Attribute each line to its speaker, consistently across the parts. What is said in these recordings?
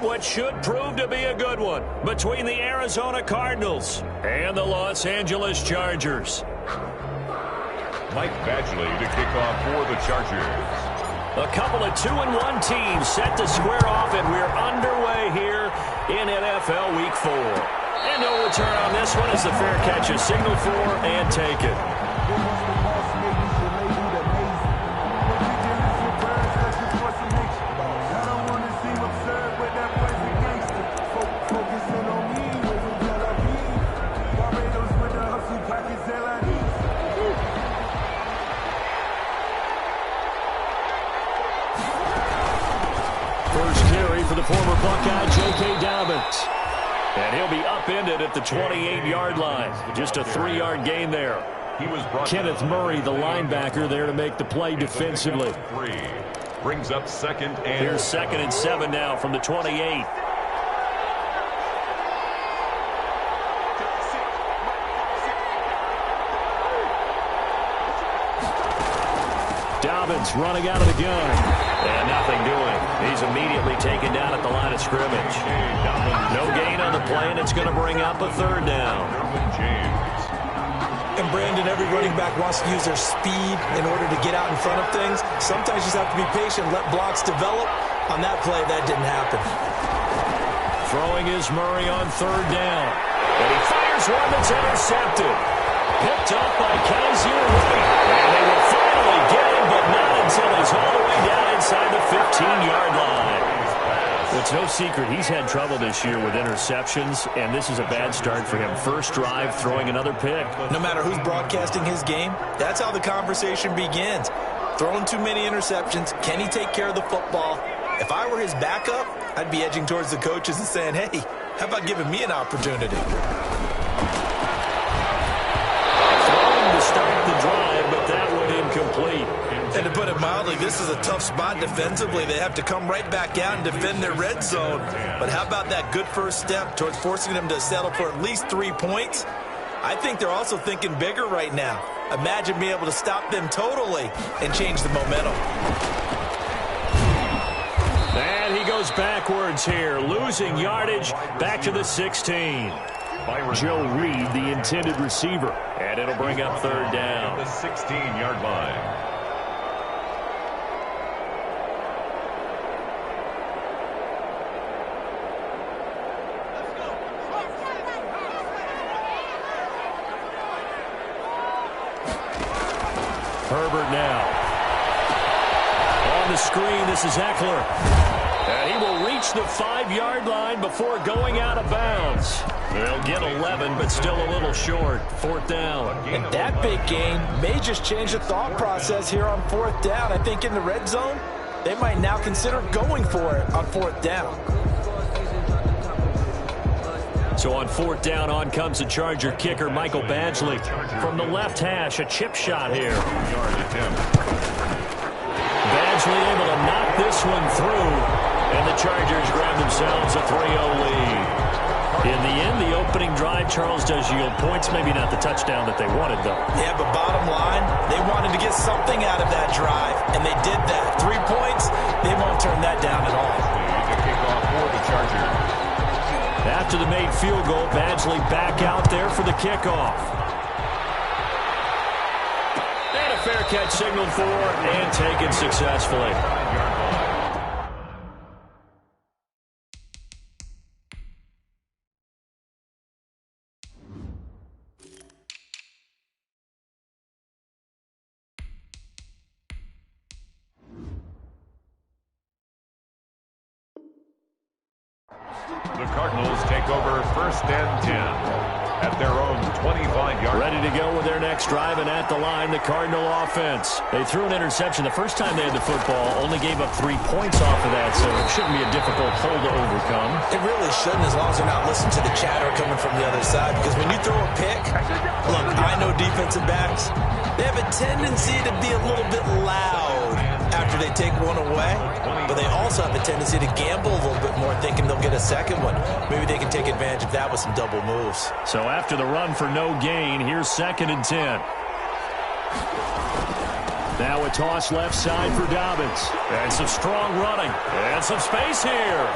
Speaker 1: What should prove to be a good one between the Arizona Cardinals and the Los Angeles Chargers.
Speaker 2: Mike Badgley to kick off for the Chargers.
Speaker 1: A couple of 2-1 teams set to square off, and we're underway here in NFL Week 4. And no return on this one as the fair catch is signaled for and taken. First carry for the former Buckeye, J.K. Dobbins. And he'll be upended at the 28-yard line. Just a 3-yard gain there. Kenneth Murray, the linebacker, there to make the play defensively.
Speaker 2: Brings up second and...
Speaker 1: Here's 2nd and 7 now from the 28. Dobbins running out of the gun. And nothing doing. He's immediately taken down at the line of scrimmage. No gain on the play, and it's going to bring up a 3rd down.
Speaker 3: And Brandon, every running back wants to use their speed in order to get out in front of things. Sometimes you just have to be patient, let blocks develop. On that play, that didn't happen.
Speaker 1: Throwing is Murray on 3rd down. And he fires one that's intercepted. Picked up by Kaiser White. And they will finally get him, but not until he's all the way down inside the 15-yard line. It's no secret he's had trouble this year with interceptions, and this is a bad start for him. First drive, throwing another pick.
Speaker 3: No matter who's broadcasting his game, that's how the conversation begins. Throwing too many interceptions, can he take care of the football? If I were his backup, I'd be edging towards the coaches and saying, hey, how about giving me an opportunity?
Speaker 1: Throwing to start the drive, but that one incomplete.
Speaker 3: And to put it mildly, this is a tough spot defensively. They have to come right back out and defend their red zone. But how about that good first step towards forcing them to settle for at least 3 points? I think they're also thinking bigger right now. Imagine being able to stop them totally and change the momentum.
Speaker 1: And he goes backwards here, losing yardage back to the 16. Joe Reed, the intended receiver. And it'll bring up 3rd down.
Speaker 2: The 16-yard line.
Speaker 1: Herbert now. On the screen, this is Eckler. And he will reach the 5-yard line before going out of bounds. They'll get 11, but still a little short. 4th down.
Speaker 3: And that big gain may just change the thought process here on 4th down. I think in the red zone, they might now consider going for it on 4th down.
Speaker 1: So on 4th down, on comes the Charger kicker, Michael Badgley. From the left hash, a chip shot here. Badgley able to knock this one through, and the Chargers grab themselves a 3-0 lead. In the end, the opening drive, Charles, does yield points. Maybe not the touchdown that they wanted, though.
Speaker 3: Yeah, but bottom line, they wanted to get something out of that drive, and they did that. 3 points, they won't turn that down at all.
Speaker 2: The kickoff for the Chargers.
Speaker 1: After the made field goal, Badgley back out there for the kickoff. And a fair catch signaled for and taken successfully.
Speaker 2: The Cardinals take over 1st and 10 at their own 25-yard.
Speaker 1: Ready to go with their next drive, and at the line, the Cardinal offense. They threw an interception the first time they had the football, only gave up 3 points off of that, so it shouldn't be a difficult hole to overcome.
Speaker 3: It really shouldn't, as long as they're not listening to the chatter coming from the other side, because when you throw a pick, look, I know defensive backs, they have a tendency to be a little bit loud after they take one away, but they also have a tendency to gamble a little bit more, thinking they'll get a second one. Maybe they can take advantage of that with some double moves.
Speaker 1: So after the run for no gain, here's 2nd and 10. Now a toss left side for Dobbins. And some strong running. And some space here.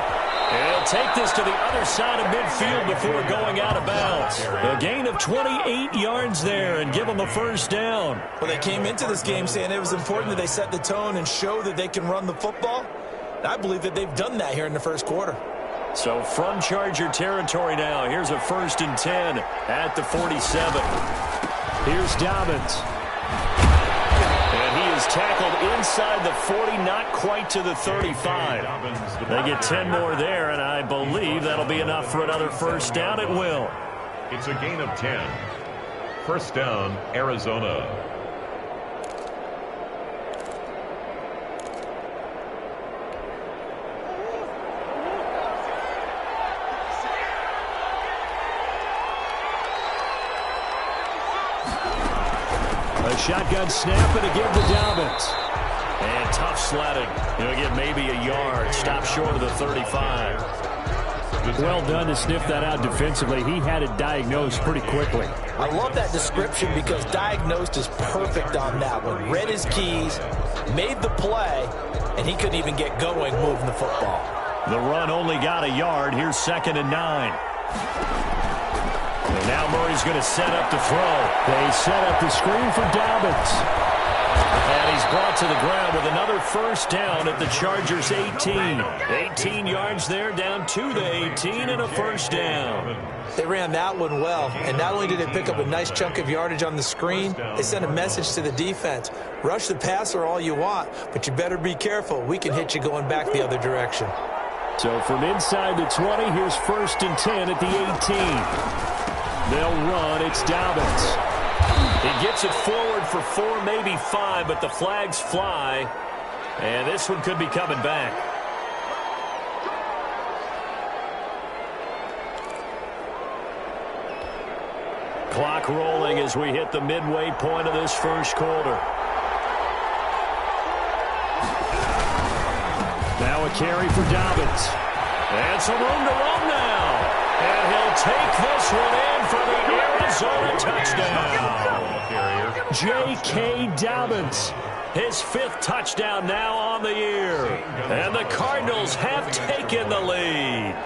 Speaker 1: And he'll take this to the other side of midfield before going out of bounds. A gain of 28 yards there and give them a first down.
Speaker 3: Well, they came into this game saying it was important that they set the tone and show that they can run the football. And I believe that they've done that here in the first quarter.
Speaker 1: So from Charger territory now, here's a 1st and 10 at the 47. Here's Dobbins. And he is tackled inside the 40, not quite to the 35. They get 10 more there, and I believe that'll be enough for another first down. It will.
Speaker 2: It's a gain of 10. First down, Arizona.
Speaker 1: A shotgun snap and again to Dobbins. And tough sledding. He'll get maybe a yard. Stop short of the 35. Well done to sniff that out defensively. He had it diagnosed pretty quickly.
Speaker 3: I love that description because diagnosed is perfect on that one. Read his keys, made the play, and he couldn't even get going moving the football.
Speaker 1: The run only got a yard. Here's 2nd and 9. And now Murray's going to set up to throw. They set up the screen for Dobbins. And he's brought to the ground with another first down at the Chargers' 18. 18 yards there, down to the 18, and a first down.
Speaker 3: They ran that one well, and not only did they pick up a nice chunk of yardage on the screen, they sent a message to the defense. Rush the passer all you want, but you better be careful. We can hit you going back the other direction.
Speaker 1: So from inside the 20, here's 1st and 10 at the 18. They'll run. It's Dobbins. He gets it forward for 4, maybe 5, but the flags fly. And this one could be coming back. Clock rolling as we hit the midway point of this first quarter. Now a carry for Dobbins. And some room to run now. And he'll take this one in for the Arizona touchdown. J.K. Dobbins, his 5th touchdown now on the year. And the Cardinals have taken the lead.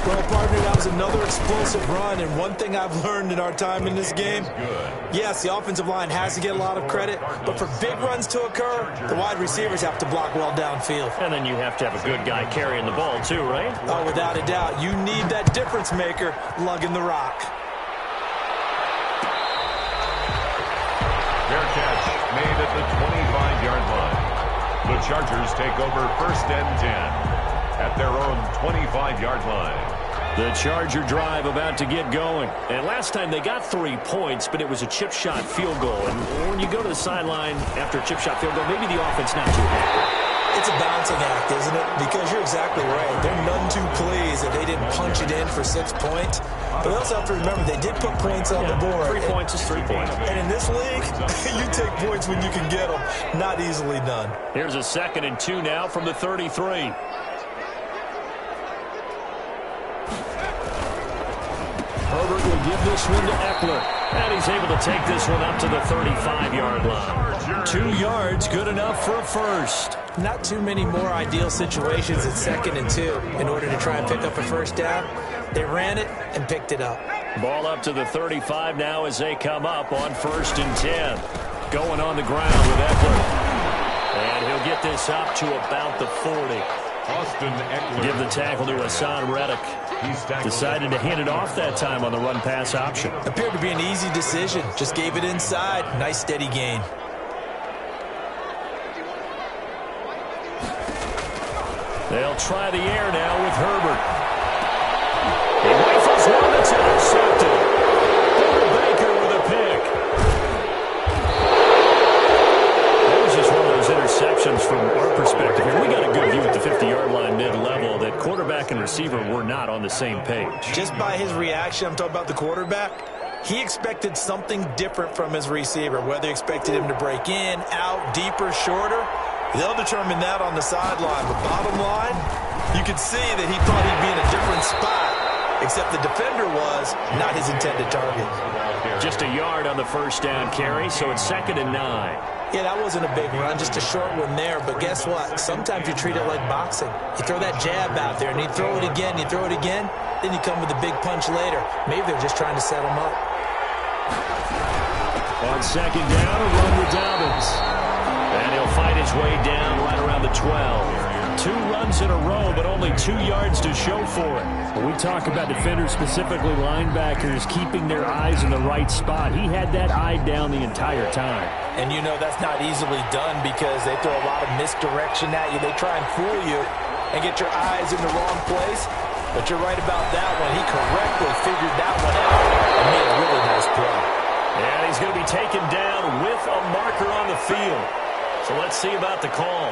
Speaker 3: Well, partner, that was another explosive run, and one thing I've learned in our time in this game, yes, the offensive line has to get a lot of credit, but for big runs to occur, the wide receivers have to block well downfield.
Speaker 1: And then you have to have a good guy carrying the ball too, right?
Speaker 3: Oh, without a doubt. You need that difference maker lugging the rock.
Speaker 2: Fair catch made at the 25-yard line. The Chargers take over 1st and 10 at their own 25-yard line.
Speaker 1: The Charger drive about to get going. And last time they got 3 points, but it was a chip shot field goal. And when you go to the sideline after a chip shot field goal, maybe the offense not too happy.
Speaker 3: It's a balancing act, isn't it? Because you're exactly right. They're none too pleased that they didn't punch it in for 6 points. But they also have to remember they did put points on the board.
Speaker 1: 3 points is 3 points.
Speaker 3: And in this league, you take points when you can get them. Not easily done.
Speaker 1: Here's a 2nd and 2 now from the 33. Herbert will give this one to Eckler. And he's able to take this one up to the 35-yard line. 2 yards, good enough for a first.
Speaker 3: Not too many more ideal situations at 2nd and 2 in order to try and pick up a first down. They ran it and picked it up.
Speaker 1: Ball up to the 35 now as they come up on 1st and 10. Going on the ground with Eckler. And he'll get this up to about the 40.
Speaker 2: Austin Eckler.
Speaker 1: Give the tackle to Hassan Reddick. Decided to hand it off that time on the run-pass option.
Speaker 3: Appeared to be an easy decision. Just gave it inside. Nice steady gain.
Speaker 1: They'll try the air now with Herbert. He rifles one that's intercepted. Baker with a pick. That was just one of those interceptions from our perspective here. We got a good view at the 50-yard line mid-level that quarterback and receiver were not on the same page.
Speaker 3: Just by his reaction, I'm talking about the quarterback, he expected something different from his receiver, whether he expected him to break in, out, deeper, shorter. They'll determine that on the sideline. But bottom line, you could see that he thought he'd be in a different spot, except the defender was not his intended target.
Speaker 1: Just a yard on the first down carry, so it's 2nd and 9.
Speaker 3: Yeah, that wasn't a big run, just a short one there. But guess what? Sometimes you treat it like boxing. You throw that jab out there, and you throw it again, then you come with a big punch later. Maybe they're just trying to set him up.
Speaker 1: On second down, a run with Dobbins. And he'll fight his way down right around the 12. 2 runs in a row, but only 2 yards to show for it.
Speaker 4: When we talk about defenders, specifically linebackers, keeping their eyes in the right spot, he had that eye down the entire time.
Speaker 3: And you know that's not easily done because they throw a lot of misdirection at you. They try and fool you and get your eyes in the wrong place. But you're right about that one. He correctly figured that one out and made a really nice play.
Speaker 1: And he's going to be taken down with a marker on the field. So let's see about the call.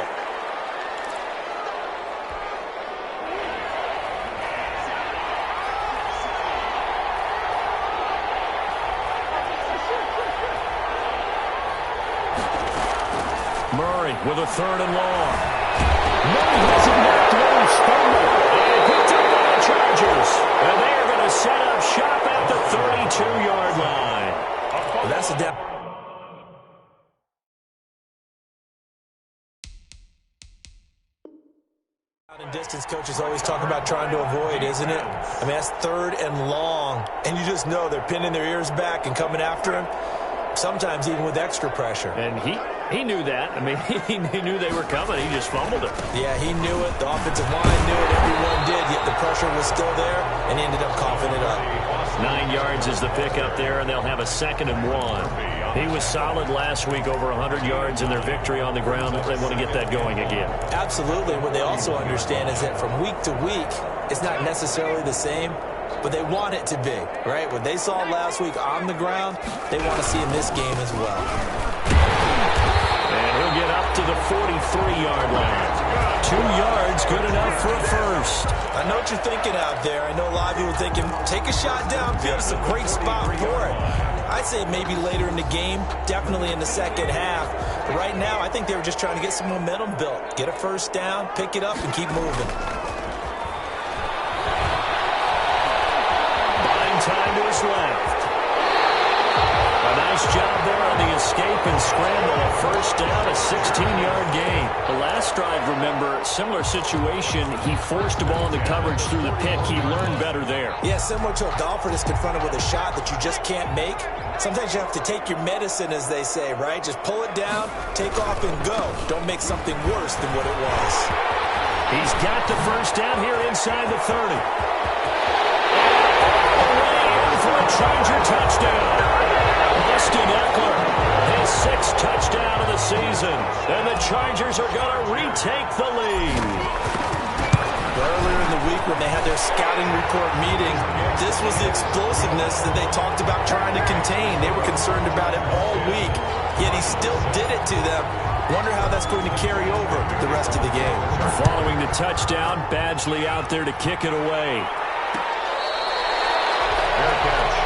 Speaker 1: Murray with a 3rd and long. Murray has it knocked loose. Fumble. And picked up by the Chargers. And they are going to set up shop at the 32-yard line.
Speaker 3: Well, that's a down. Out in distance, coaches always talk about trying to avoid, isn't it? I mean, that's 3rd and long. And you just know they're pinning their ears back and coming after him. Sometimes even with extra pressure.
Speaker 1: And he knew that. I mean, he knew they were coming. He just fumbled it.
Speaker 3: Yeah, he knew it. The offensive line knew it. Everyone did. Yet the pressure was still there, and he ended up coughing it up.
Speaker 1: 9 yards is the pickup there, and they'll have a 2nd and 1. He was solid last week, over 100 yards in their victory on the ground. They want to get that going again.
Speaker 3: Absolutely. What they also understand is that from week to week, it's not necessarily the same, but they want it to be, right? What they saw last week on the ground, they want to see in this game as well.
Speaker 1: And he'll get up to the 43-yard line. 2 yards, good enough for a first.
Speaker 3: I know what you're thinking out there. I know a lot of people thinking, take a shot downfield. It's a great spot for it. I'd say maybe later in the game, definitely in the second half. But right now, I think they were just trying to get some momentum built. Get a first down, pick it up, and keep moving.
Speaker 1: Time to his left. A nice job there on the escape and scramble. A first down, a 16-yard gain.
Speaker 4: The last drive, remember, similar situation. He forced the ball in the coverage through the pick. He learned better there.
Speaker 3: Yeah, similar to a golfer that's confronted with a shot that you just can't make. Sometimes you have to take your medicine, as they say, right? Just pull it down, take off, and go. Don't make something worse than what it was.
Speaker 1: He's got the first down here inside the 30. For a Charger touchdown. Austin Eckler, his 6th touchdown of the season. And the Chargers are going to retake the lead.
Speaker 3: Earlier in the week when they had their scouting report meeting, this was the explosiveness that they talked about trying to contain. They were concerned about it all week, yet he still did it to them. Wonder how that's going to carry over the rest of the game.
Speaker 1: Following the touchdown, Badgley out there to kick it away.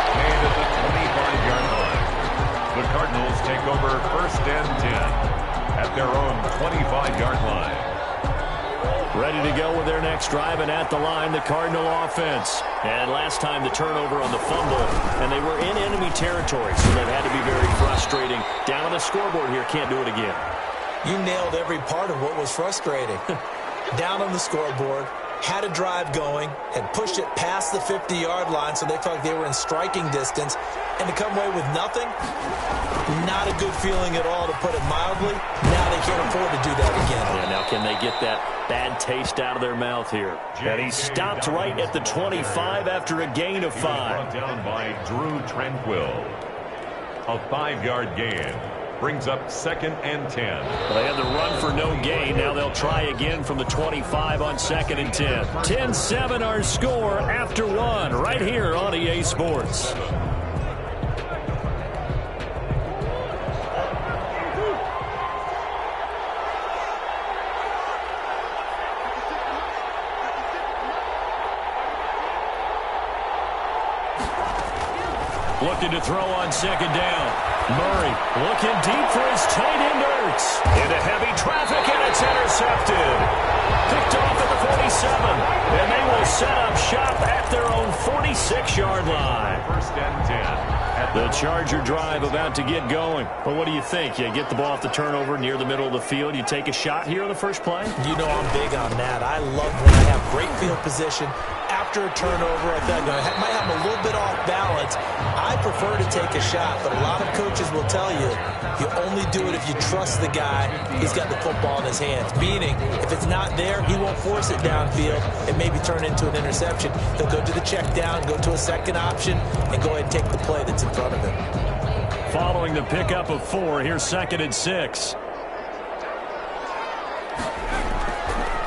Speaker 2: Made at the 25-yard line. The Cardinals take over 1st and 10 at their own 25-yard line.
Speaker 1: Ready to go with their next drive, and at the line, the Cardinal offense. And last time, the turnover on the fumble, and they were in enemy territory, so that had to be very frustrating. Down on the scoreboard here, can't do it again.
Speaker 3: You nailed every part of what was frustrating. Down on the scoreboard, had a drive going, had pushed it past the 50-yard line, so they felt like they were in striking distance, and to come away with nothing, not a good feeling at all, to put it mildly. Now they can't afford to do that again.
Speaker 1: Yeah, now can they get that bad taste out of their mouth here? And he stopped right at the 25 after a gain of 5.
Speaker 2: Brought down by Drew Tranquill. A 5-yard gain. Brings up 2nd and 10.
Speaker 1: They had the run for no gain. Now they'll try again from the 25 on 2nd and 10. 10-7 our score after 1 right here on EA Sports. Looking to throw on 2nd down. Murray looking deep for his tight end Ertz. Into heavy traffic, and it's intercepted. Picked off at the 47. And they will set up shop at their own 46-yard line.
Speaker 2: 1st and 10
Speaker 4: The Charger drive about to get going. But what do you think? You get the ball off the turnover near the middle of the field. You take a shot here on the first play?
Speaker 3: You know I'm big on that. I love when I have great field position. After a turnover, I think I might have a little bit off balance. I prefer to take a shot, but a lot of coaches will tell you, you only do it if you trust the guy. He's got the football in his hands. Meaning, if it's not there, he won't force it downfield and maybe turn into an interception. He'll go to the check down, go to a second option, and go ahead and take the play that's in front of him.
Speaker 4: Following the pickup of 4, here's 2nd and 6.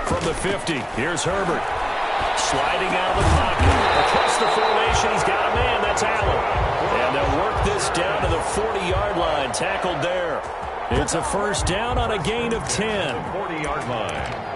Speaker 4: From the 50, here's Herbert. Sliding out of the pocket. Across the formation, he's got a man. That's Allen. And they'll work this down to the 40-yard line. Tackled there. It's a first down on a gain of 10.
Speaker 2: 40-yard line.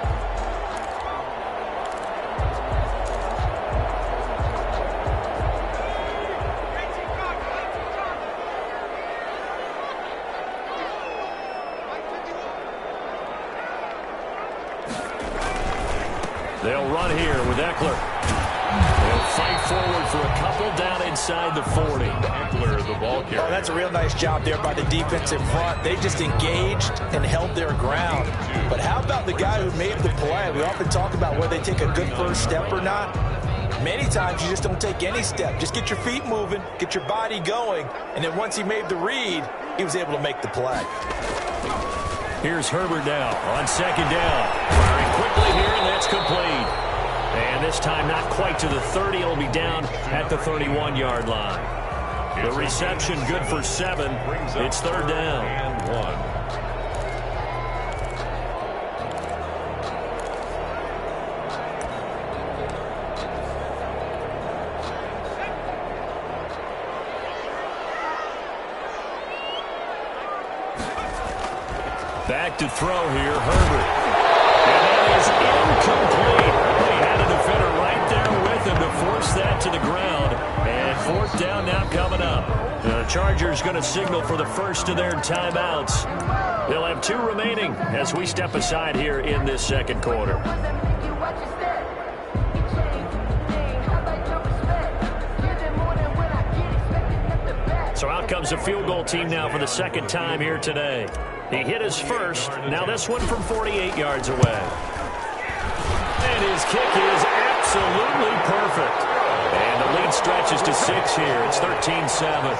Speaker 4: They'll run here with Eckler. They'll fight forward for a couple down inside the 40.
Speaker 2: Eckler, the ball carrier.
Speaker 3: Oh, that's a real nice job there by the defense in front. They just engaged and held their ground. But how about the guy who made the play? We often talk about whether they take a good first step or not. Many times you just don't take any step. Just get your feet moving, get your body going, and then once he made the read, he was able to make the play.
Speaker 4: Here's Herbert now on 2nd down. Firing quickly here, and that's complete. And this time not quite to the 30. It'll be down at the 31-yard line. The reception good for 7. It's 3rd down.
Speaker 2: And 1.
Speaker 4: Back to throw here, Herbert. And that is incomplete. He had a defender right there with him to force that to the ground. And 4th down now coming up. The Chargers going to signal for the first of their timeouts. They'll have 2 remaining as we step aside here in this 2nd quarter. So out comes the field goal team now for the 2nd time here today. He hit his first. Now this one from 48 yards away. And his kick is absolutely perfect. And the lead stretches to 6 here. It's 13-7.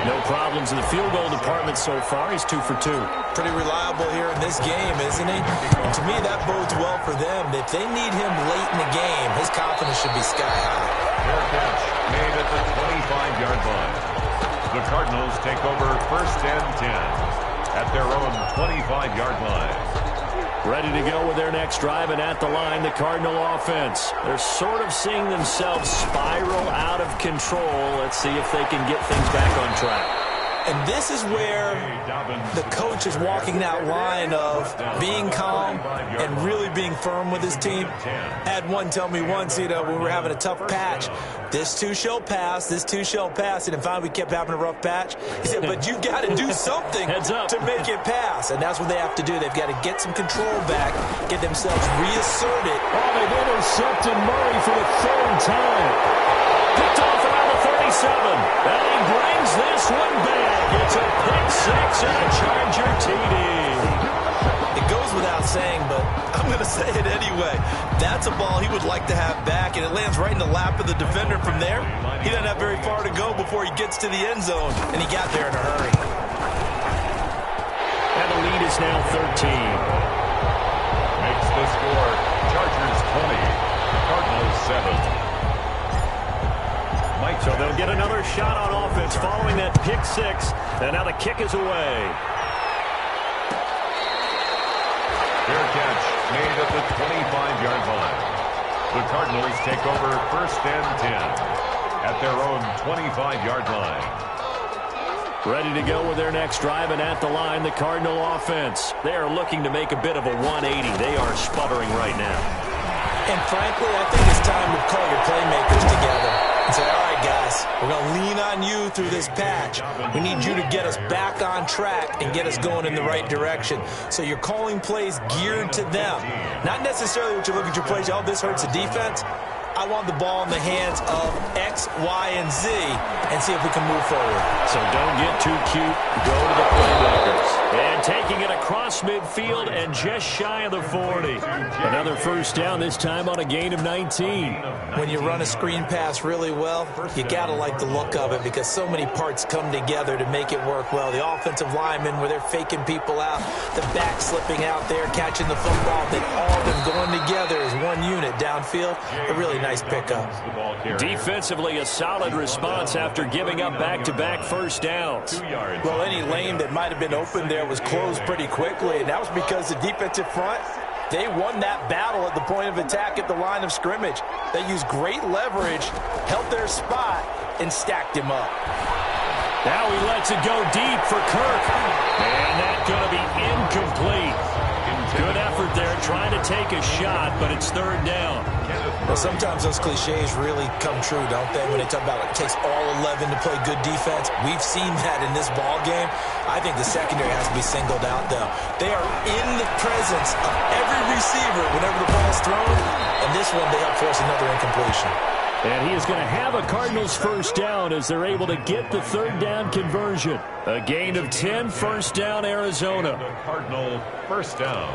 Speaker 4: No problems in the field goal department so far. He's 2 for 2.
Speaker 3: Pretty reliable here in this game, isn't he? And to me, that bodes well for them. If they need him late in the game, his confidence should be sky high.
Speaker 2: Fair catch made at the 25-yard line. The Cardinals take over 1st and 10 at their own 25-yard line.
Speaker 4: Ready to go with their next drive, and at the line, the Cardinal offense. They're sort of seeing themselves spiral out of control. Let's see if they can get things back on track.
Speaker 3: And this is where the coach is walking that line of being calm and really being firm with his team. Had one tell me once, when we were having a tough patch, this too shall pass, this too shall pass. And finally we kept having a rough patch. He said, but you got to do something to make it pass. And that's what they have to do. They've got to get some control back, get themselves reasserted.
Speaker 4: Oh, they've intercepted Murray for the 3rd time. Picked off around the 37. And he brings this one back. It's a pick 6 and a Charger TD.
Speaker 3: It goes without saying, but I'm going to say it anyway. That's a ball he would like to have back, and it lands right in the lap of the defender from there. He doesn't have very far to go before he gets to the end zone, and he got there in a hurry.
Speaker 4: And the lead is now 13.
Speaker 2: Makes the score Chargers 20, Cardinals 7.
Speaker 4: So they'll get another shot on offense following that pick 6, and now the kick is away.
Speaker 2: Fair catch made at the 25-yard line. The Cardinals take over 1st and 10 at their own 25-yard line.
Speaker 4: Ready to go with their next drive, and at the line, the Cardinal offense. They are looking to make a bit of a 180. They are sputtering right now.
Speaker 3: And frankly, I think it's time to call your playmakers together and say, all right, guys, we're going to lean on you through this patch. We need you to get us back on track and get us going in the right direction. So you're calling plays geared to them. Not necessarily what you look at your plays, oh, this hurts the defense. I want the ball in the hands of X, Y, and Z and see if we can move forward.
Speaker 4: So don't get too cute. Go to the playmakers. And taking it across midfield and just shy of the 40. Another first down, this time on a gain of 19.
Speaker 3: When you run a screen pass really well, you got to like the look of it because so many parts come together to make it work well. The offensive linemen, where they're faking people out, the back slipping out there, catching the football, then all of them going together as one unit downfield. A really nice pickup.
Speaker 4: Defensively, a solid response after giving up back-to-back first downs.
Speaker 3: Well, any lane that might have been open there was closed pretty quickly, and that was because the defensive front, they won that battle at the point of attack at the line of scrimmage. They used great leverage, held their spot, and stacked him up.
Speaker 4: Now he lets it go deep for Kirk. And that's going to be incomplete. Good effort there trying to take a shot, but it's third down.
Speaker 3: Well, sometimes those cliches really come true, don't they? When they talk about it takes all 11 to play good defense. We've seen that in this ball game. I think the secondary has to be singled out, though. They are in the presence of every receiver whenever the ball's thrown, and this one they help force another incompletion.
Speaker 4: And he is going to have a Cardinals first down as they're able to get the third down conversion. A gain of 10, first down, Arizona.
Speaker 2: Cardinal first down.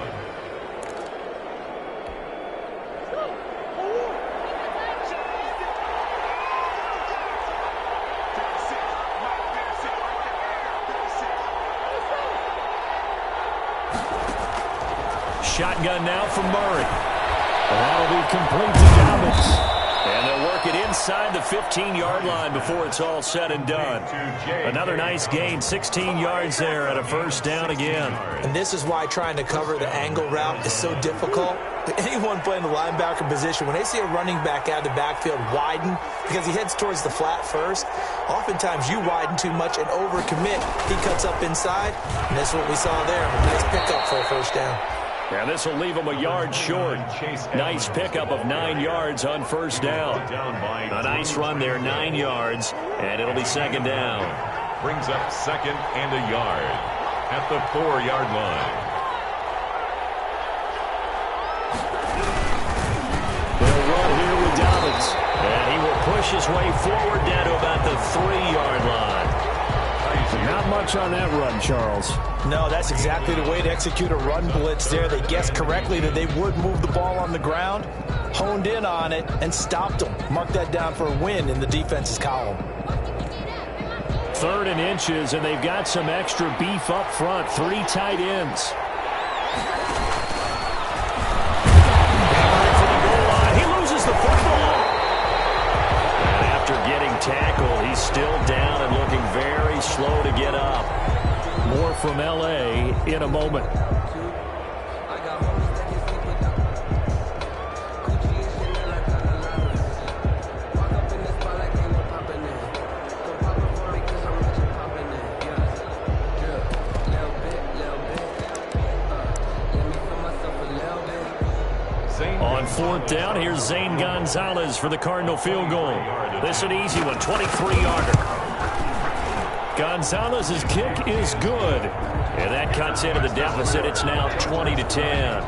Speaker 4: Shotgun now from Murray. And that'll be complete to Dobbins. And they'll work it inside the 15-yard line before it's all said and done. Another nice gain, 16 yards there and a first down again.
Speaker 3: And this is why trying to cover the angle route is so difficult. Anyone playing the linebacker position, when they see a running back out of the backfield widen because he heads towards the flat first, oftentimes you widen too much and overcommit. He cuts up inside, and that's what we saw there. A nice pickup for a first down.
Speaker 4: And this will leave him a yard short. Nice pickup of 9 yards on first down. A nice run there, 9 yards, and it'll be second down.
Speaker 2: Brings up second and a yard at the 4-yard line.
Speaker 4: They'll run here with Dobbins. And he will push his way forward down to about the 3-yard line. Not much on that run, Charles.
Speaker 3: No, that's exactly the way to execute a run blitz there. They guessed correctly that they would move the ball on the ground, honed in on it, and stopped them. Mark that down for a win in the defense's column.
Speaker 4: 3rd and inches, and they've got some extra beef up front. 3 tight ends. For the goal line, he loses the football. And after getting tackled, he's still down and looking very slow to get up. More from L.A. in a moment. On 4th down, here's Zane Gonzalez for the Cardinal field goal. This an easy one, 23-yarder. Gonzalez's kick is good, and that cuts into the deficit. It's now 20-10.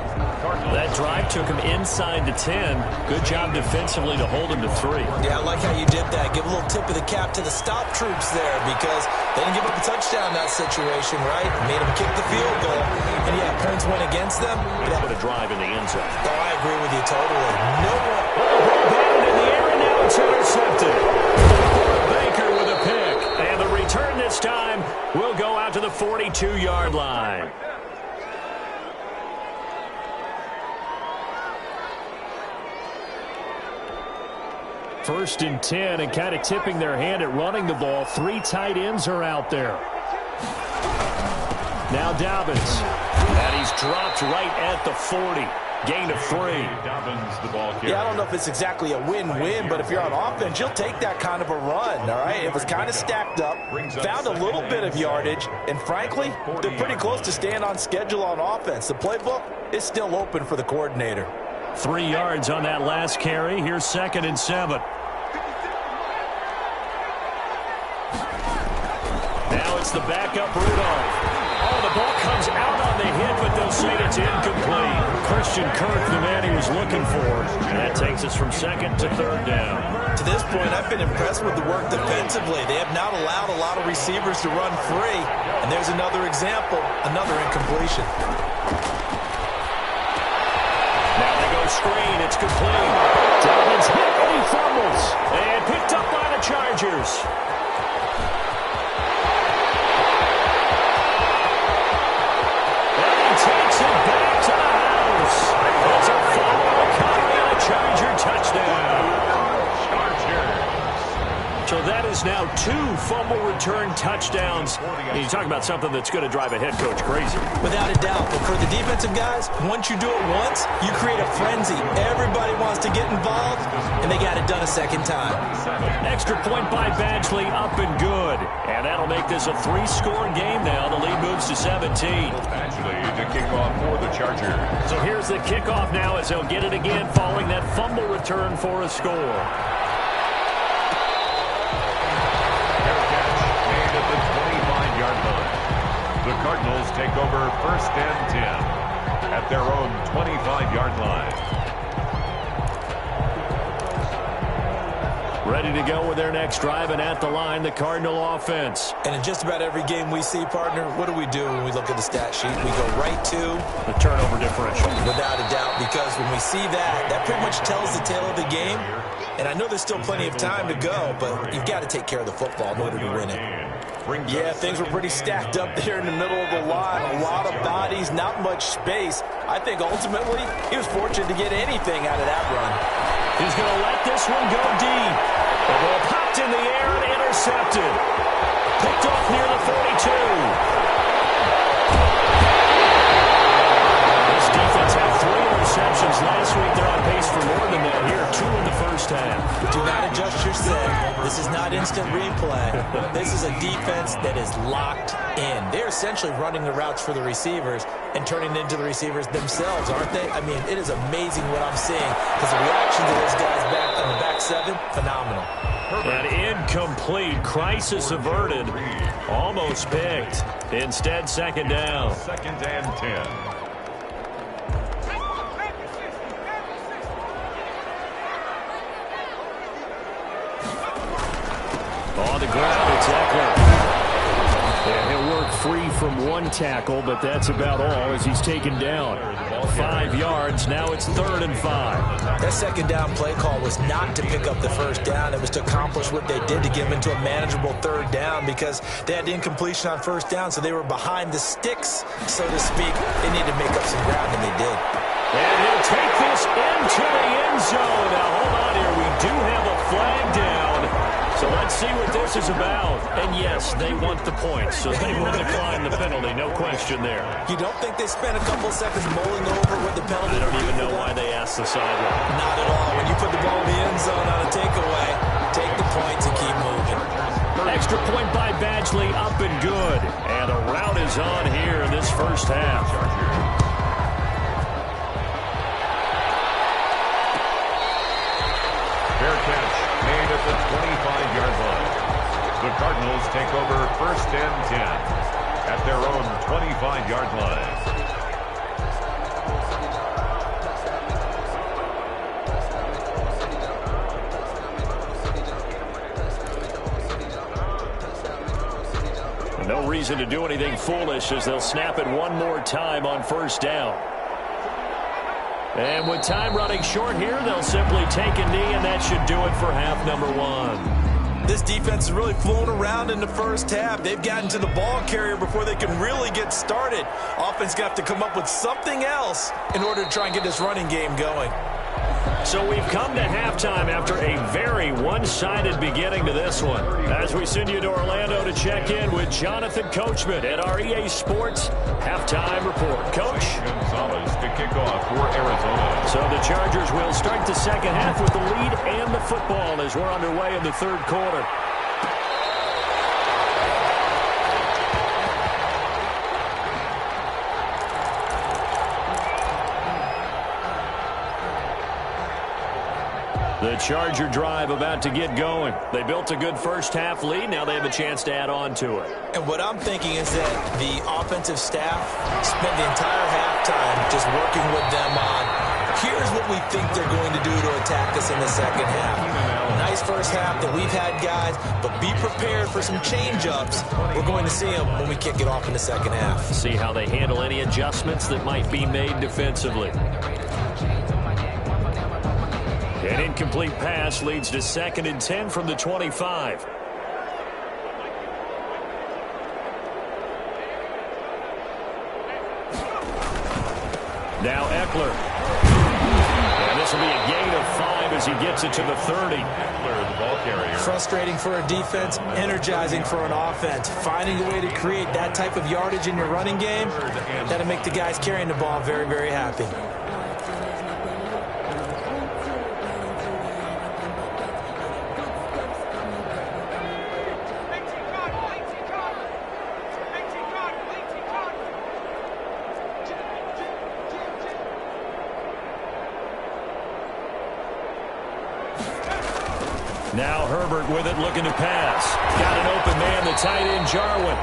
Speaker 4: That drive took him inside the 10. Good job defensively to hold him to 3.
Speaker 3: Yeah, I like how you did that. Give a little tip of the cap to the stop troops there because they didn't give up a touchdown in that situation, right? Made them kick the field goal, and yeah, points went against them.
Speaker 4: Put a drive in the end zone.
Speaker 3: Oh, I agree with you totally. No one.
Speaker 4: Batted in the air, and now it's intercepted. Baker with a pick, and the return this time will go out to the 42-yard line. First and 10, and kind of tipping their hand at running the ball. 3 tight ends are out there. Now Dobbins. And he's dropped right at the 40. Gain of 3.
Speaker 2: Dobbins, the ball carrier.
Speaker 3: Yeah, I don't know if it's exactly a win-win, but if you're on offense, you'll take that kind of a run, all right? It was kind of stacked up, found a little bit of yardage, and frankly, they're pretty close to staying on schedule on offense. The playbook is still open for the coordinator.
Speaker 4: 3 yards on that last carry. Here's 2nd and 7. Now it's the backup Rudolph. Oh, the ball comes out on the hit, but they'll say it's incomplete. Christian Kirk, the man he was looking for. And that takes us from second to third down.
Speaker 3: To this point, I've been impressed with the work defensively. They have not allowed a lot of receivers to run free. And there's another example, another incompletion.
Speaker 4: Now they go screen. It's complete. Dobbins hit and he fumbles. And picked up by the Chargers. And he takes it back to the house. It's a fumble recovery and a Charger touchdown. So that is now 2 fumble return touchdowns. You talk about something that's going to drive a head coach crazy.
Speaker 3: Without a doubt. But for the defensive guys, once you do it once, you create a frenzy. Everybody wants to get involved, and they got it done a second time.
Speaker 4: Extra point by Badgley, up and good. And that'll make this a 3-score game now. The lead moves to 17.
Speaker 2: Badgley to kick off for the Chargers.
Speaker 4: So here's the kickoff now as they'll get it again following that fumble return for a score.
Speaker 2: The Cardinals take over first and 10 at their own 25-yard line.
Speaker 4: Ready to go with their next drive, and at the line, the Cardinal offense.
Speaker 3: And in just about every game we see, partner, what do we do when we look at the stat sheet? We go right to
Speaker 4: the turnover differential.
Speaker 3: Without a doubt, because when we see that, that pretty much tells the tale of the game. And I know there's still plenty of time to go, but you've got to take care of the football in order to win it. Yeah, things were pretty stacked up there in the middle of the line. A lot of bodies, not much space. I think ultimately he was fortunate to get anything out of that run.
Speaker 4: He's going to let this one go deep. The ball popped in the air and intercepted. Picked off near the 42. This defense had 3 interceptions last week. They're on pace for more than that here. 2 in the first half.
Speaker 3: Do not adjust your set. This is not instant replay. This is a defense that is locked in. They're essentially running the routes for the receivers and turning it into the receivers themselves, aren't they? I mean, it is amazing what I'm seeing because the reaction to those guys back in the back 7, phenomenal.
Speaker 4: An incomplete, crisis averted, almost picked. Instead, second down.
Speaker 2: Second and 10.
Speaker 4: On the ground, it's Eckler. And he'll work free from 1 tackle, but that's about all as he's taken down. 5 yards, now it's 3rd and 5.
Speaker 3: That second down play call was not to pick up the first down. It was to accomplish what they did to get them into a manageable 3rd down because they had incompletion on first down, so they were behind the sticks, so to speak. They needed to make up some ground, and they did.
Speaker 4: And he'll take this into the end zone. Now, hold on here. We do have a flag down. So let's see what this is about. And yes, they want the points, so they will decline the penalty. No question there.
Speaker 3: You don't think they spent a couple seconds mulling over what the penalty?
Speaker 4: I don't even know why they asked the sideline.
Speaker 3: Not at all. When you put the ball in the end zone on a takeaway, take the points and keep moving.
Speaker 4: Extra point by Badgley, up and good. And a rout is on here in this first half.
Speaker 2: Fair catch made at the 25-yard line. The Cardinals take over first and 10 at their own 25-yard line.
Speaker 4: No reason to do anything foolish as they'll snap it one more time on first down. And with time running short here, they'll simply take a knee, and that should do it for half number 1.
Speaker 3: This defense is really flown around in the first half. They've gotten to the ball carrier before they can really get started. Offense got to come up with something else in order to try and get this running game going.
Speaker 4: So we've come to halftime after a very one-sided beginning to this one. As we send you to Orlando to check in with Jonathan Coachman at our EA Sports Halftime Report. Coach?
Speaker 2: Gonzalez to kick off for Arizona.
Speaker 4: So the Chargers will start the second half with the lead and the football as we're underway in the third quarter. The Charger drive about to get going. They built a good first-half lead. Now they have a chance to add on to it.
Speaker 3: And what I'm thinking is that the offensive staff spent the entire halftime just working with them on, here's what we think they're going to do to attack us in the second half. Nice first half that we've had, guys, but be prepared for some change-ups. We're going to see them when we kick it off in the second half.
Speaker 4: See how they handle any adjustments that might be made defensively. An incomplete pass leads to 2nd and 10 from the 25. Now Eckler. And this will be a gain of 5 as he gets it to the 30.
Speaker 2: Eckler, the ball carrier.
Speaker 3: Frustrating for a defense, energizing for an offense. Finding a way to create that type of yardage in your running game, that'll make the guys carrying the ball very, very happy.
Speaker 4: Now Herbert with it, looking to pass. Got an open man, the tight end, Jarwin.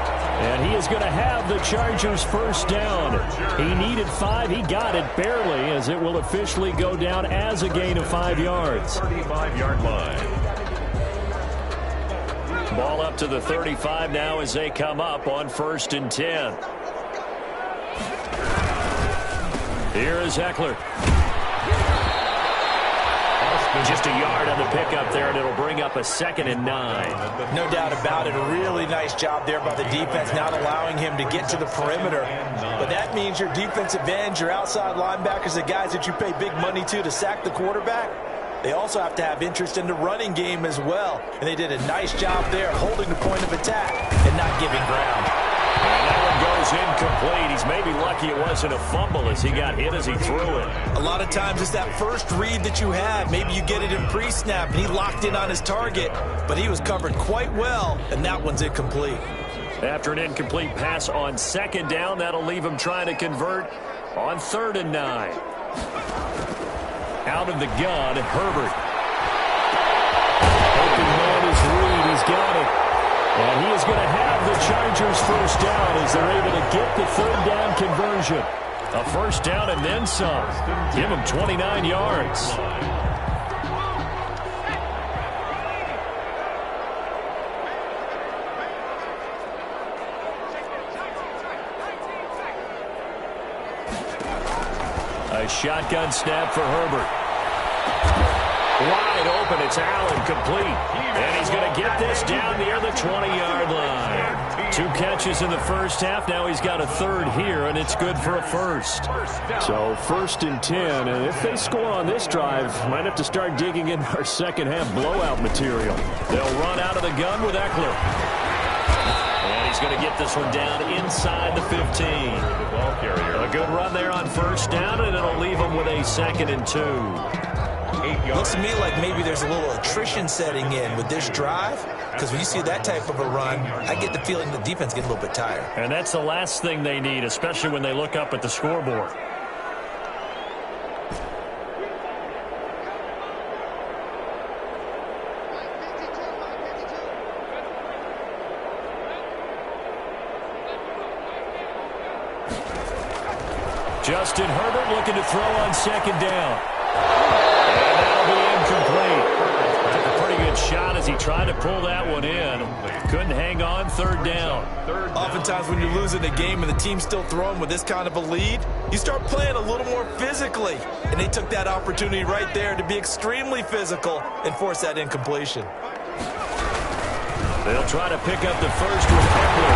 Speaker 4: And he is going to have the Chargers first down. He needed 5. He got it barely, as it will officially go down as a gain of 5 yards.
Speaker 2: 35-yard line.
Speaker 4: Ball up to the 35 now as they come up on 1st and 10. Here is Eckler. Just a yard on the pickup there, and it'll bring up a 2nd and 9.
Speaker 3: No doubt about it. A really nice job there by the defense, not allowing him to get to the perimeter. But that means your defensive ends, your outside linebackers, the guys that you pay big money to sack the quarterback, they also have to have interest in the running game as well. And they did a nice job there holding the point of attack and not giving ground.
Speaker 4: And that one goes incomplete. He's maybe lucky it wasn't a fumble as he got hit as he threw it.
Speaker 3: A lot of times it's that first read that you have. Maybe you get it in pre-snap and he locked in on his target, but he was covered quite well, and that one's incomplete.
Speaker 4: After an incomplete pass on 2nd down, that'll leave him trying to convert on 3rd and 9. Out of the gun, Herbert. Open man is Reed. He's got it. And he is going to have the Chargers first down as they're able to get the 3rd down conversion. A first down and then some. Give him 29 yards. A shotgun snap for Herbert. Wide open, it's Allen, complete. And he's going to get this down near the 20-yard line. 2 catches in the first half. Now he's got a 3rd here, and it's good for a first. So 1st and 10, and if they score on this drive, might have to start digging in our second half blowout material. They'll run out of the gun with Eckler. And he's going to get this one down inside the 15. A good run there on 1st down, and it'll leave him with a 2nd and 2.
Speaker 3: Looks to me like maybe there's a little attrition setting in with this drive, because when you see that type of a run, I get the feeling the defense gets a little bit tired.
Speaker 4: And that's the last thing they need, especially when they look up at the scoreboard. Justin Herbert looking to throw on 2nd down. And that'll be incomplete. Took a pretty good shot as he tried to pull that one in. Couldn't hang on, 3rd down.
Speaker 3: Oftentimes when you're losing a game and the team's still throwing with this kind of a lead, you start playing a little more physically. And they took that opportunity right there to be extremely physical and force that incompletion.
Speaker 4: They'll try to pick up the first with Eckler.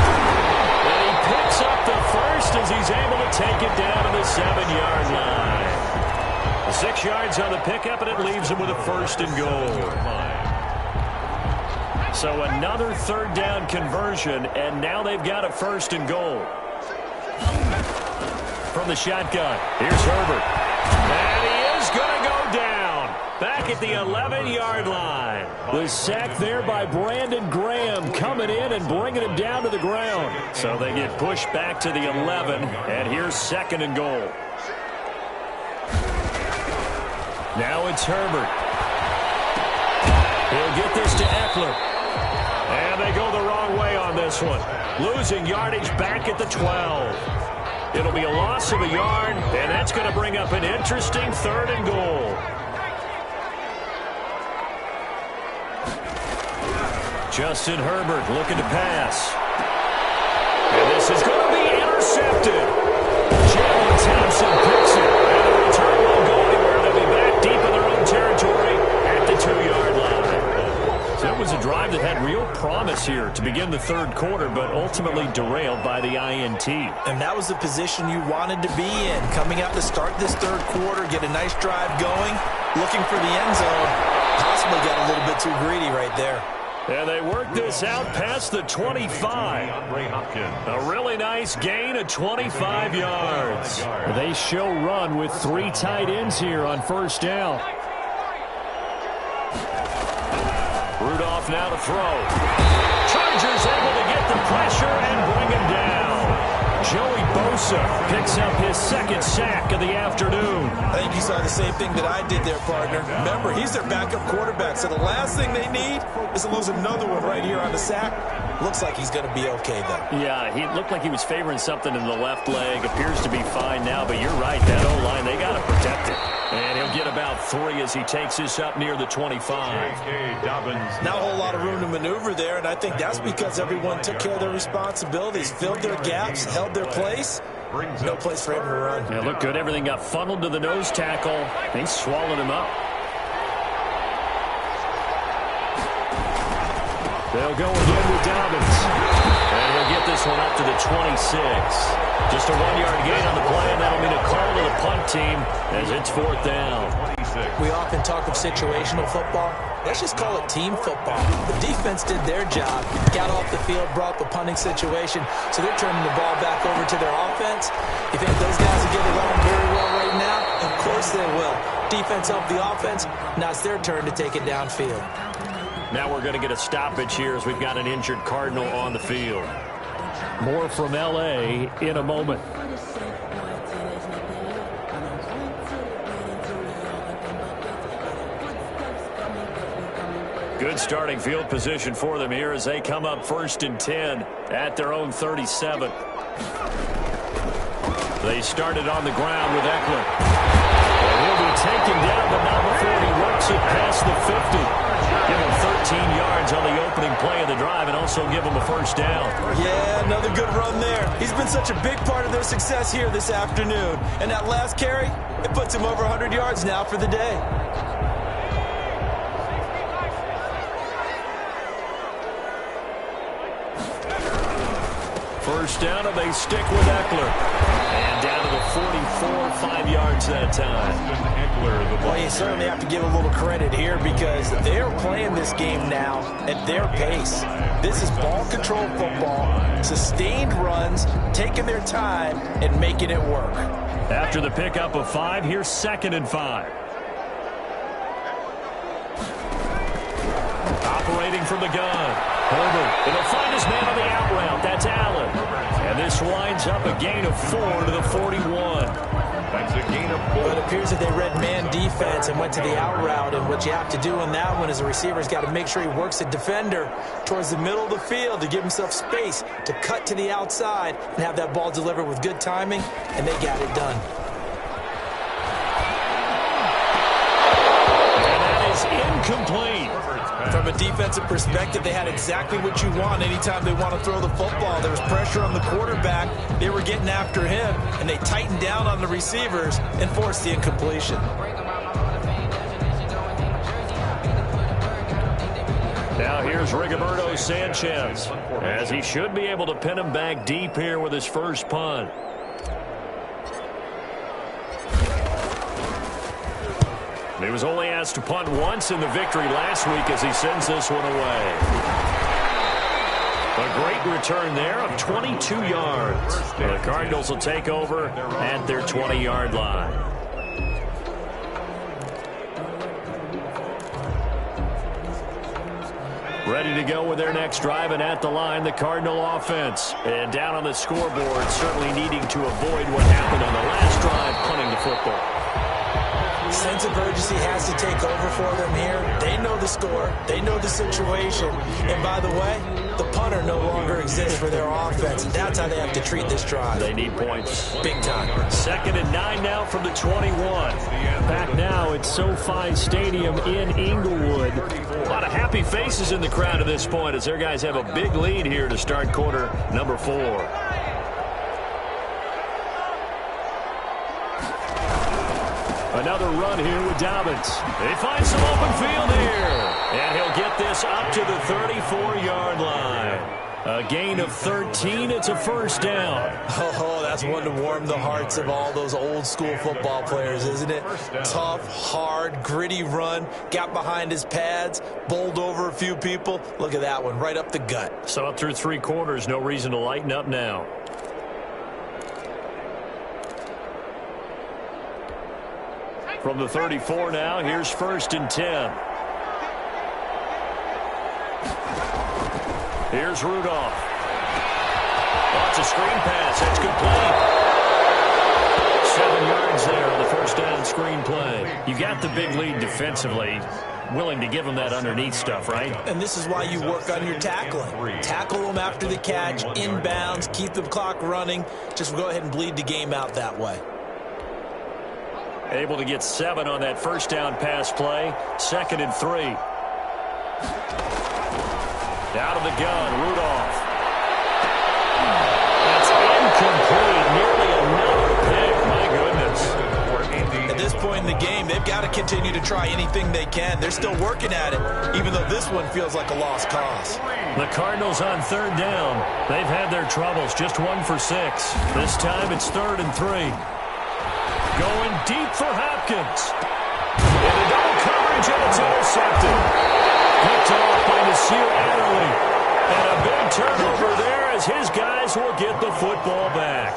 Speaker 4: And he picks up the first as he's able to take it down to the 7-yard line. 6 yards on the pickup, and it leaves him with a 1st and goal. So another 3rd down conversion, and now they've got a 1st and goal. From the shotgun, here's Herbert. And he is going to go down. Back at the 11-yard line. The sack there by Brandon Graham coming in and bringing him down to the ground. So they get pushed back to the 11, and here's 2nd and goal. Now it's Herbert. He'll get this to Eckler. And they go the wrong way on this one. Losing yardage back at the 12. It'll be a loss of a yard, and that's going to bring up an interesting 3rd and goal. Justin Herbert looking to pass. And this is going to be intercepted. Jalen Thompson picks it. And the return won't go anywhere. They'll be back deep in their own territory at the 2-yard line. So it was a drive that had real promise here to begin the 3rd quarter, but ultimately derailed by the INT.
Speaker 3: And that was the position you wanted to be in. Coming out to start this 3rd quarter, get a nice drive going, looking for the end zone. Possibly got a little bit too greedy right there.
Speaker 4: And they work this out past the 25. A really nice gain of 25 yards. They show run with 3 tight ends here on 1st down. Rudolph now to throw. Chargers able to get the pressure and bring him down. Joey Bosa picks up his 2nd sack of the afternoon.
Speaker 3: I think you saw the same thing that I did there, partner. Remember, he's their backup quarterback, so the last thing they need is to lose another one right here on the sack. Looks like he's going to be okay, though.
Speaker 4: Yeah, he looked like he was favoring something in the left leg. Appears to be fine now, but you're right, that O-line, they got to protect it. And he'll get about 3 as he takes this up near the 25.
Speaker 3: Not a whole lot of room to maneuver there, and I think that's because everyone took care of their responsibilities, filled their gaps, held their place. No place for him to run.
Speaker 4: Yeah, looked good. Everything got funneled to the nose tackle. They swallowed him up. They'll go again with Dobbins. And he'll get this one up to the 26. Just a 1-yard gain on the play, and that'll mean a call to the punt team as it's 4th down.
Speaker 3: We often talk of situational football. Let's just call it team football. The defense did their job, got off the field, brought the punting situation, so they're turning the ball back over to their offense. You think those guys will get it along very well right now? Of course they will. Defense helped the offense. Now it's their turn to take it downfield.
Speaker 4: Now we're going to get a stoppage here as we've got an injured Cardinal on the field. More from L.A. in a moment. Good starting field position for them here as they come up 1st and 10 at their own 37. They started on the ground with Eckler. And he'll be taken down, but not before he works it past the 50. Give him 13 yards on the opening play of the drive and also give him a 1st down.
Speaker 3: Yeah, another good run there. He's been such a big part of their success here this afternoon. And that last carry, it puts him over 100 yards now for the day.
Speaker 4: First down, and they stick with Eckler. And down to the 44, 5 yards that time.
Speaker 3: Well, you certainly have to give a little credit here because they're playing this game now at their pace. This is ball control football, sustained runs, taking their time and making it work.
Speaker 4: After the pickup of 5, here's 2nd and 5. Operating from the gun. Herbert, and he'll find his man on the out route. That's Allen. And this winds up a gain of 4 to the 41.
Speaker 2: That's a gain of 4.
Speaker 3: But it appears that they read man defense and went to the out route. And what you have to do in that one is a receiver's got to make sure he works a defender towards the middle of the field to give himself space to cut to the outside and have that ball delivered with good timing, and they got it done.
Speaker 4: And that is incomplete.
Speaker 3: From a defensive perspective, they had exactly what you want anytime they want to throw the football. There was pressure on the quarterback. They were getting after him, and they tightened down on the receivers and forced the incompletion.
Speaker 4: Now here's Rigoberto Sanchez, as he should be able to pin him back deep here with his first punt. He was only asked to punt once in the victory last week as he sends this one away. A great return there of 22 yards. The Cardinals will take over at their 20-yard line. Ready to go with their next drive, and at the line, the Cardinal offense. And down on the scoreboard, certainly needing to avoid what happened on the last drive, punting the football.
Speaker 3: sense of urgency has to take over for them here. They know the score. They know the situation. And by the way, the punter no longer exists for their offense. And that's how they have to treat this drive.
Speaker 4: They need points.
Speaker 3: Big time.
Speaker 4: 2nd and 9 now from the 21. Back now at SoFi Stadium in Inglewood. A lot of happy faces in the crowd at this point as their guys have a big lead here to start quarter number 4. Another run here with Dobbins. They find some open field here. And he'll get this up to the 34-yard line. A gain of 13. It's a first down.
Speaker 3: Oh, that's one to warm the hearts of all those old-school football players, isn't it? Tough, hard, gritty run. Got behind his pads, bowled over a few people. Look at that one, right up the gut.
Speaker 4: So up through 3 quarters, no reason to lighten up now. From the 34 now, here's 1st and 10. Here's Rudolph. Oh, it's a screen pass. That's good play. 7 yards there on the first down screen play. You got the big lead defensively. Willing to give them that underneath stuff, right?
Speaker 3: And this is why you work on your tackling. Tackle them after the catch, inbounds, keep the clock running. Just go ahead and bleed the game out that way.
Speaker 4: Able to get 7 on that first down pass play. 2nd and 3. Out of the gun, Rudolph. That's incomplete. Nearly another pick. My goodness.
Speaker 3: At this point in the game, they've got to continue to try anything they can. They're still working at it, even though this one feels like a lost cause.
Speaker 4: The Cardinals on 3rd down. They've had their troubles. Just 1 for 6. This time it's 3rd and 3. Going deep for Hopkins. In a double coverage, and it's intercepted. Picked off by Nasir Adderley. And a big turnover there as his guys will get the football back.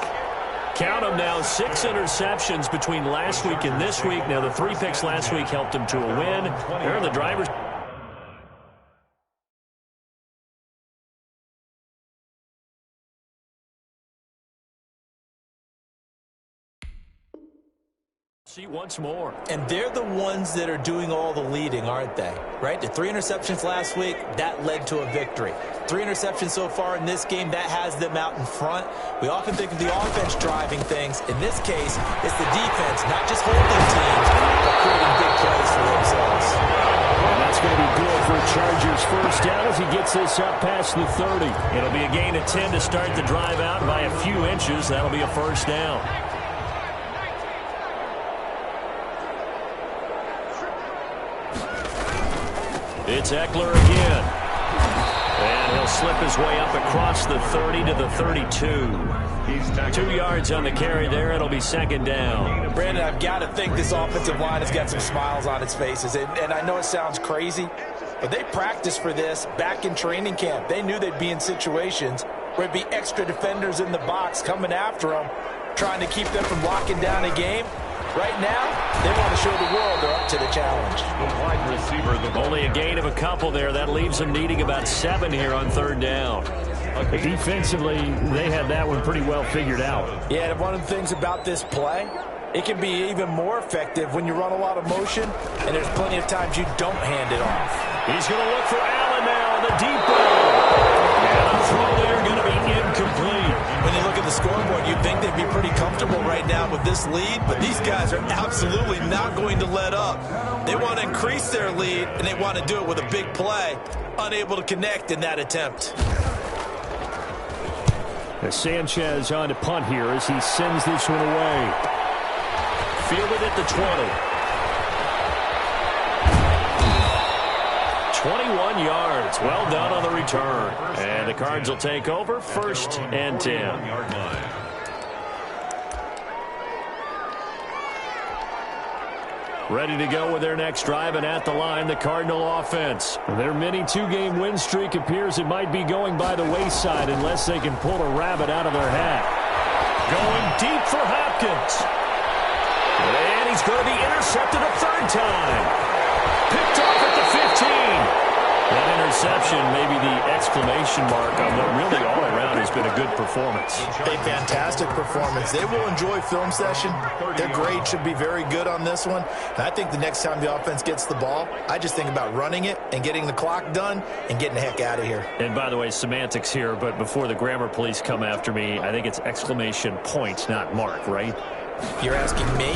Speaker 4: Count them now, 6 interceptions between last week and this week. Now, the 3 picks last week helped them to a win. They're in the driver's... See once more.
Speaker 3: And they're the ones that are doing all the leading, aren't they? Right? The 3 interceptions last week, that led to a victory. 3 interceptions so far in this game, that has them out in front. We often think of the offense driving things. In this case, it's the defense, not just holding teams, but creating big plays for themselves.
Speaker 4: And that's going to be good for Chargers first down as he gets this up past the 30. It'll be a gain of 10 to start the drive out by a few inches. That'll be a first down. It's Eckler again. And he'll slip his way up across the 30 to the 32. 2 yards on the carry there. It'll be 2nd down.
Speaker 3: Brandon, I've got to think this offensive line has got some smiles on its faces. And I know it sounds crazy, but they practiced for this back in training camp. They knew they'd be in situations where it'd be extra defenders in the box coming after them, trying to keep them from locking down a game. Right now, they want to show the world they're up to the challenge.
Speaker 2: The wide receiver,
Speaker 4: Only a gain of a couple there. That leaves them needing about 7 here on 3rd down. Defensively, they had that one pretty well figured out.
Speaker 3: Yeah, and one of the things about this play, it can be even more effective when you run a lot of motion, and there's plenty of times you don't hand it off.
Speaker 4: He's going to look for Allen now on the deep ball. And the throw there going to be incomplete.
Speaker 3: When you look at the scoreboard, you'd think they'd be pretty comfortable right now with this lead, but these guys are absolutely not going to let up. They want to increase their lead, and they want to do it with a big play. Unable to connect in that attempt.
Speaker 4: As Sanchez on to punt here as he sends this one away. Fielded at the 20. 21 yards. Well done on the return. And the Cards will take over 1st and 10. Ready to go with their next drive, and at the line, the Cardinal offense. Their mini 2-game win streak appears it might be going by the wayside unless they can pull a rabbit out of their hat. Going deep for Hopkins. And he's going to be intercepted a 3rd time. Picked off at the 15. That interception may be the exclamation mark on what really all around has been a good performance.
Speaker 5: A fantastic performance. They will enjoy film session. Their grade should be very good on this one. And I think the next time the offense gets the ball, I just think about running it and getting the clock done and getting the heck out of here.
Speaker 4: And by the way, semantics here, but before the grammar police come after me, I think it's exclamation point, not mark, right?
Speaker 5: You're asking me?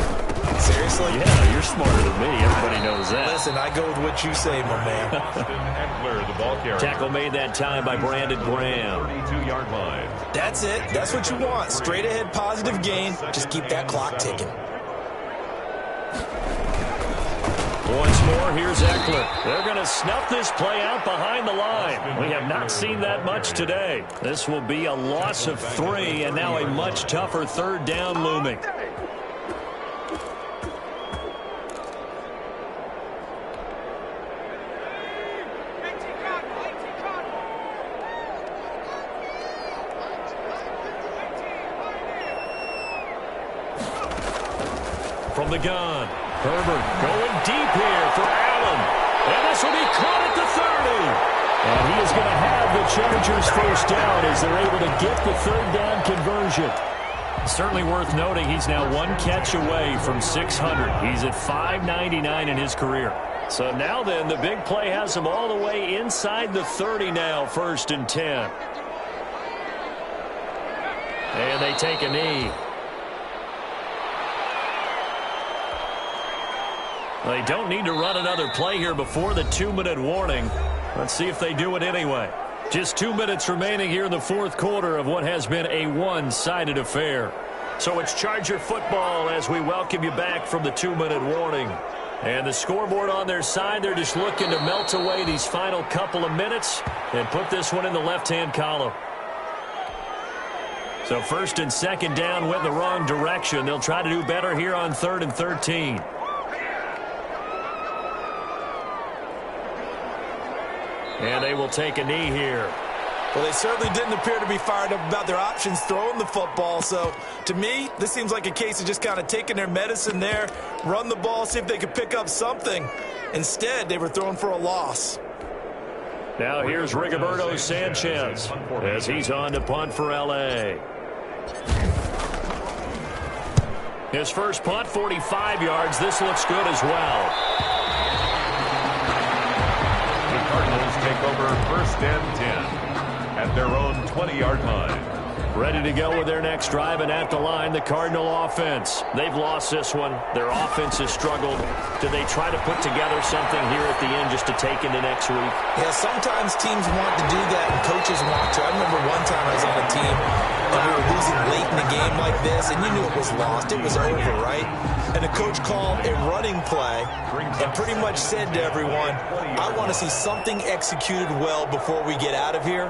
Speaker 5: Seriously?
Speaker 4: Yeah, you're smarter than me. Everybody knows that.
Speaker 5: Listen, I go with what you say, my man.
Speaker 2: Eckler, the ball carrier.
Speaker 4: Tackle made that time by Brandon Graham.
Speaker 2: 32-yard line.
Speaker 5: That's it. That's what you want. Straight ahead positive gain. Just keep that clock ticking.
Speaker 4: Once more, here's Eckler. They're going to snuff this play out behind the line. We have not seen that much today. This will be a loss of 3, and now a much tougher third down looming. From the gun, Herbert going deep here for Allen. And this will be caught at the 30. And he is going to have the Chargers first down as they're able to get the third down conversion. Certainly worth noting he's now 1 catch away from 600. He's at 599 in his career. So now then, the big play has him all the way inside the 30 now, 1st and 10. And they take a knee. They don't need to run another play here before the 2-minute warning. Let's see if they do it anyway. Just 2 minutes remaining here in the 4th quarter of what has been a one-sided affair. So it's Charger football as we welcome you back from the 2-minute warning. And the scoreboard on their side, they're just looking to melt away these final couple of minutes and put this one in the left-hand column. So 1st and 2nd down went in the wrong direction. They'll try to do better here on 3rd and 13. And they will take a knee here.
Speaker 5: Well, they certainly didn't appear to be fired up about their options throwing the football. So, to me, this seems like a case of just kind of taking their medicine there, run the ball, see if they could pick up something. Instead, they were throwing for a loss.
Speaker 4: Now here's Rigoberto Sanchez as he's on to punt for L.A. His first punt, 45 yards. This looks good as well.
Speaker 2: Cardinals take over 1st and 10 at their own 20-yard line.
Speaker 4: Ready to go with their next drive, and at the line, the Cardinal offense. They've lost this one. Their offense has struggled. Do they try to put together something here at the end just to take into next week?
Speaker 5: Yeah, sometimes teams want to do that, and coaches want to. I remember one time I was on a team, and we were losing late in the game like this, and you knew it was lost. It was over, right? And the coach called a running play and pretty much said to everyone, I want to see something executed well before we get out of here.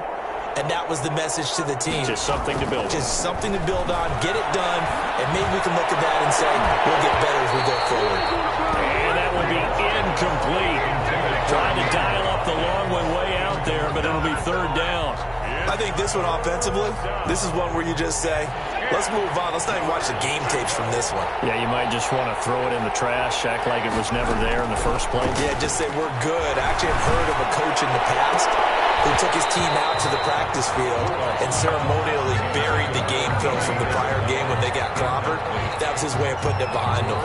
Speaker 5: And that was the message to the team.
Speaker 4: Just something to build.
Speaker 5: Just something to build on, get it done, and maybe we can look at that and say, we'll get better as we go forward.
Speaker 4: And that will be incomplete. Trying to dial up the long one way out there, but it'll be 3rd down.
Speaker 5: I think this one offensively, this is one where you just say, let's move on. Let's not even watch the game tapes from this one.
Speaker 4: Yeah, you might just want to throw it in the trash, act like it was never there in the first place.
Speaker 5: Yeah, just say we're good. I actually have heard of a coach in the past who took his team out to the practice field and ceremonially buried the game film from the prior game when they got clobbered. That was his way of putting it behind them.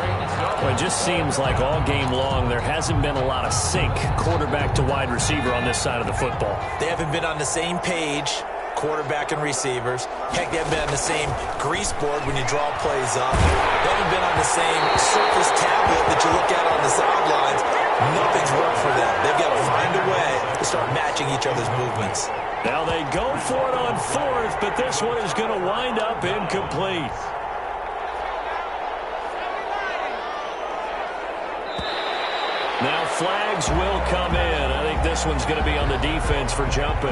Speaker 4: Well, it just seems like all game long there hasn't been a lot of sync quarterback to wide receiver on this side of the football.
Speaker 5: They haven't been on the same page, quarterback and receivers. Heck, they haven't been on the same grease board when you draw plays up. They haven't been on the same surface tablet that you look at on the sidelines. Nothing's worked for them. They've got to find a way to start matching each other's movements.
Speaker 4: Now they go for it on 4th, but this one is going to wind up incomplete. Now flags will come in. I think this one's going to be on the defense for jumping.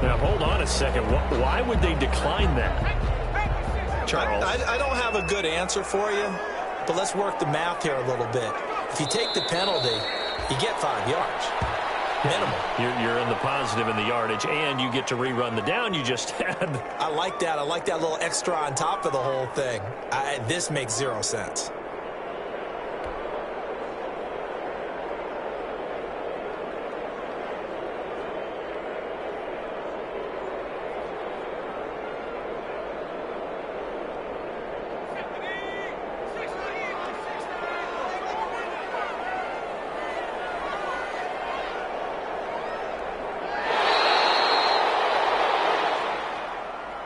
Speaker 4: Now hold on a second. Why would they decline that? Charles.
Speaker 5: I don't have a good answer for you, but let's work the math here a little bit. If you take the penalty, you get 5 yards. Minimum.
Speaker 4: You're in the positive in the yardage, and you get to rerun the down you just had.
Speaker 5: I like that. I like that little extra on top of the whole thing. This makes 0 sense.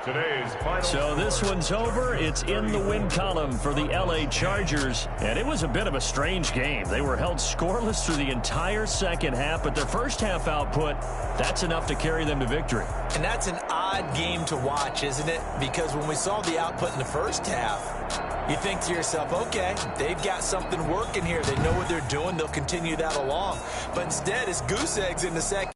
Speaker 2: Today's final
Speaker 4: So this one's over. It's in the win column for the L.A. Chargers. And it was a bit of a strange game. They were held scoreless through the entire second half, but their first half output, that's enough to carry them to victory.
Speaker 3: And that's an odd game to watch, isn't it? Because when we saw the output in the first half, you think to yourself, okay, they've got something working here. They know what they're doing. They'll continue that along. But instead, it's goose eggs in the second.